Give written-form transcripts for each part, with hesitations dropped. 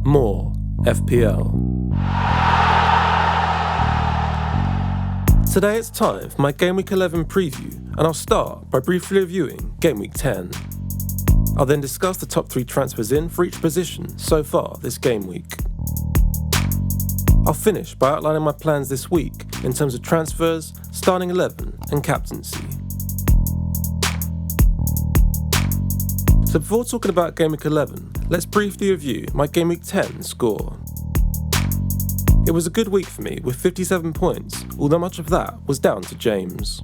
More FPL. Today it's time for my Gameweek 11 preview, and I'll start by briefly reviewing Gameweek 10. I'll then discuss the top 3 transfers in for each position so far this game week. I'll finish by outlining my plans this week in terms of transfers, starting 11 and captaincy. So before talking about Gameweek 11, let's briefly review my Gameweek 10 score. It was a good week for me with 57 points, although much of that was down to James.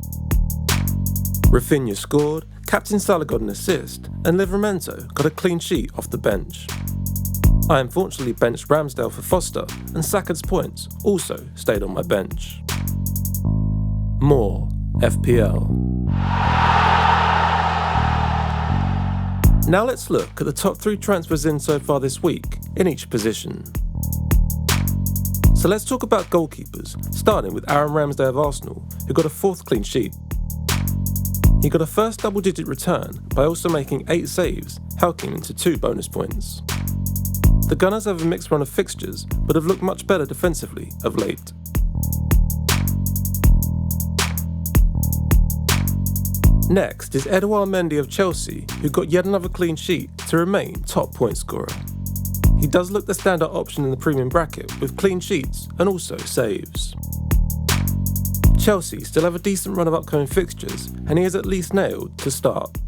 Rafinha scored, Captain Salah got an assist, and Livramento got a clean sheet off the bench. I unfortunately benched Ramsdale for Foster, and Saka's points also stayed on my bench. More FPL. Now let's look at the top 3 transfers in so far this week, in each position. So let's talk about goalkeepers, starting with Aaron Ramsdale of Arsenal, who got a 4th clean sheet. He got a first double-digit return by also making 8 saves, helping him into 2 bonus points. The Gunners have a mixed run of fixtures, but have looked much better defensively of late. Next is Edouard Mendy of Chelsea, who got yet another clean sheet to remain top point scorer. He does look the standout option in the premium bracket with clean sheets and also saves. Chelsea still have a decent run of upcoming fixtures, and he is at least nailed to start.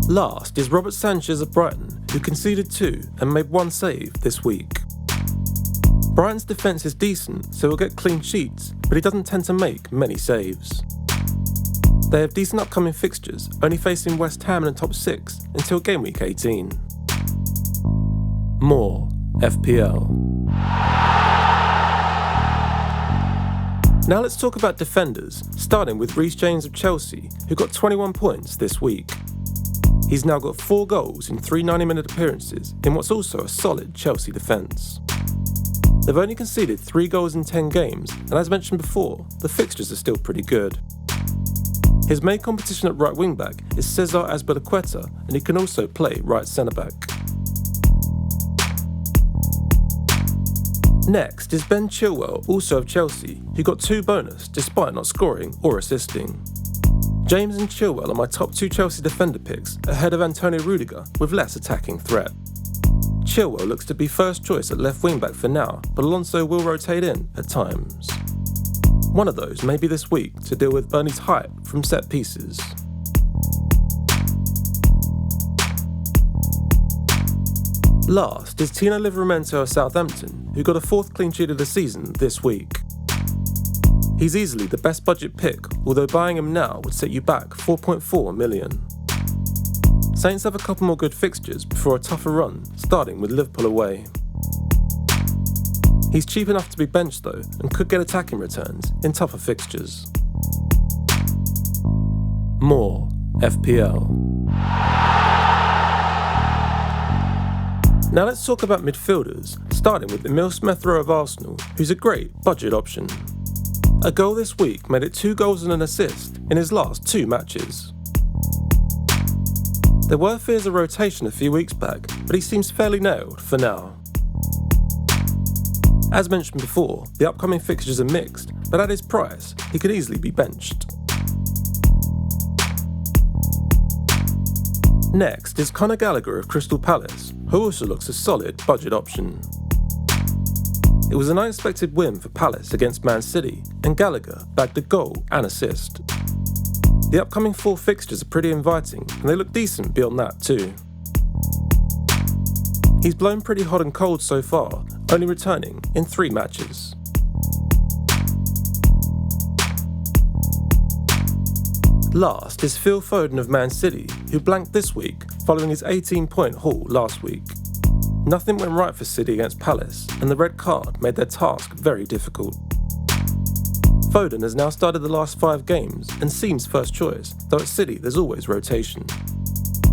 Last is Robert Sanchez of Brighton, who conceded 2 and made 1 save this week. Brighton's defence is decent, so he'll get clean sheets, but he doesn't tend to make many saves. They have decent upcoming fixtures, only facing West Ham in the top 6 until game week 18. More FPL. Now let's talk about defenders, starting with Reece James of Chelsea, who got 21 points this week. He's now got 4 goals in 3 90-minute appearances in what's also a solid Chelsea defence. They've only conceded 3 goals in 10 games, and as mentioned before, the fixtures are still pretty good. His main competition at right wing-back is Cesar Azpilicueta, and he can also play right centre-back. Next is Ben Chilwell, also of Chelsea, who got 2 bonus despite not scoring or assisting. James and Chilwell are my top 2 Chelsea defender picks, ahead of Antonio Rudiger with less attacking threat. Chilwell looks to be first choice at left wing back for now, but Alonso will rotate in at times. One of those may be this week to deal with Burnley's hype from set pieces. Last is Tino Livramento of Southampton, who got a 4th clean sheet of the season this week. He's easily the best budget pick, although buying him now would set you back 4.4 million. Saints have a couple more good fixtures before a tougher run, starting with Liverpool away. He's cheap enough to be benched though, and could get attacking returns in tougher fixtures. More FPL. Now let's talk about midfielders, starting with Emile Smith-Rowe of Arsenal, who's a great budget option. A goal this week made it 2 goals and an assist in his last 2 matches. There were fears of rotation a few weeks back, but he seems fairly nailed for now. As mentioned before, the upcoming fixtures are mixed, but at his price, he could easily be benched. Next is Conor Gallagher of Crystal Palace, who also looks a solid budget option. It was an unexpected win for Palace against Man City, and Gallagher bagged a goal and assist. The upcoming 4 fixtures are pretty inviting, and they look decent beyond that too. He's blown pretty hot and cold so far, only returning in 3 matches. Last is Phil Foden of Man City, who blanked this week following his 18-point haul last week. Nothing went right for City against Palace, and the red card made their task very difficult. Foden has now started the last 5 games and seems first choice, though at City there's always rotation.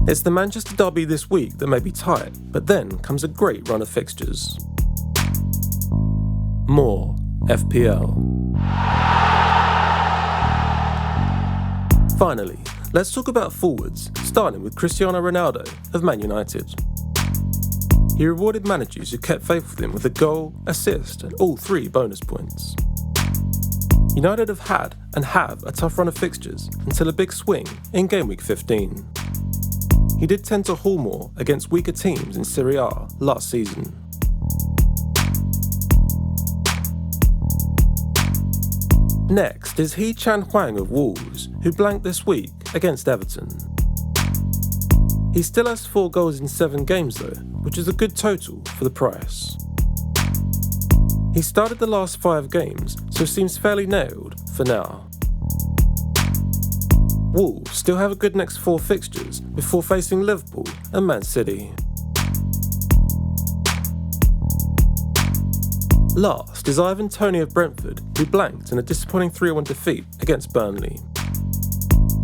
It's the Manchester derby this week that may be tight, but then comes a great run of fixtures. More FPL. Finally, let's talk about forwards, starting with Cristiano Ronaldo of Man United. He rewarded managers who kept faith with him with a goal, assist and all 3 bonus points. United have had and have a tough run of fixtures until a big swing in Gameweek 15. He did tend to haul more against weaker teams in Serie A last season. Next is Chan Huang of Wolves, who blanked this week against Everton. He still has 4 goals in 7 games though, which is a good total for the price. He started the last 5 games, so seems fairly nailed for now. Wolves still have a good next 4 fixtures before facing Liverpool and Man City. Last is Ivan Toney of Brentford, who blanked in a disappointing 3-1 defeat against Burnley.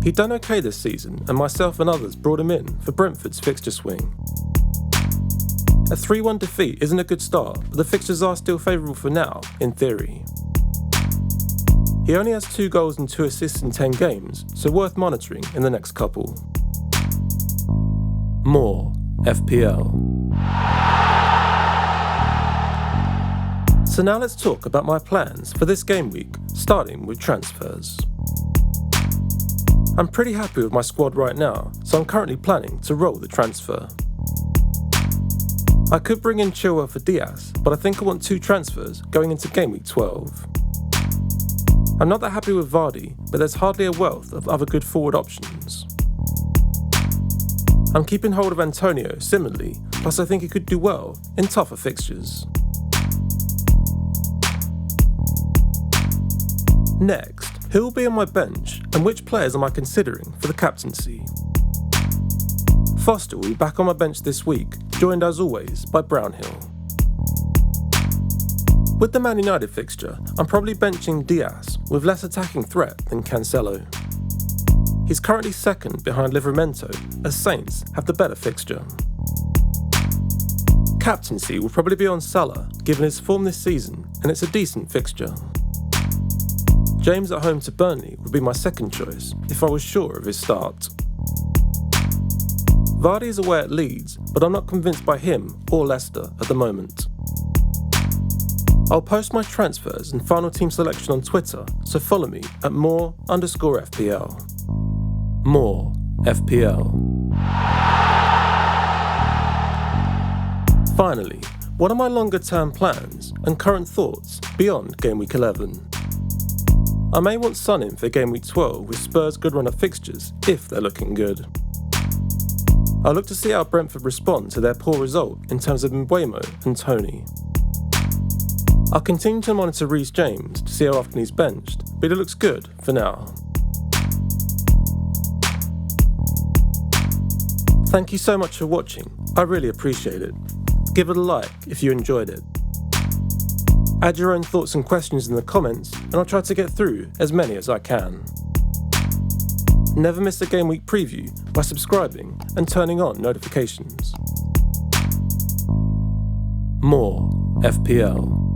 He'd done okay this season, and myself and others brought him in for Brentford's fixture swing. A 3-1 defeat isn't a good start, but the fixtures are still favourable for now, in theory. He only has 2 goals and 2 assists in 10 games, so worth monitoring in the next couple. More FPL. So now let's talk about my plans for this game week, starting with transfers. I'm pretty happy with my squad right now, so I'm currently planning to roll the transfer. I could bring in Chilwell for Diaz, but I think I want 2 transfers going into game week 12. I'm not that happy with Vardy, but there's hardly a wealth of other good forward options. I'm keeping hold of Antonio similarly, plus I think he could do well in tougher fixtures. Next, who will be on my bench and which players am I considering for the captaincy? Foster will be back on my bench this week, joined as always by Brownhill. With the Man United fixture, I'm probably benching Diaz with less attacking threat than Cancelo. He's currently second behind Livramento, as Saints have the better fixture. Captaincy will probably be on Salah, given his form this season, and it's a decent fixture. James at home to Burnley would be my second choice if I was sure of his start. Vardy is away at Leeds, but I'm not convinced by him or Leicester at the moment. I'll post my transfers and final team selection on Twitter, so follow me at more_FPL. More FPL. Finally, what are my longer term plans and current thoughts beyond Game Week 11? I may want Son in for Game Week 12 with Spurs' good run of fixtures if they're looking good. I'll look to see how Brentford respond to their poor result in terms of Mbeumo and Toney. I'll continue to monitor Reece James to see how often he's benched, but it looks good for now. Thank you so much for watching, I really appreciate it. Give it a like if you enjoyed it. Add your own thoughts and questions in the comments, and I'll try to get through as many as I can. Never miss a Game Week preview by subscribing and turning on notifications. More FPL.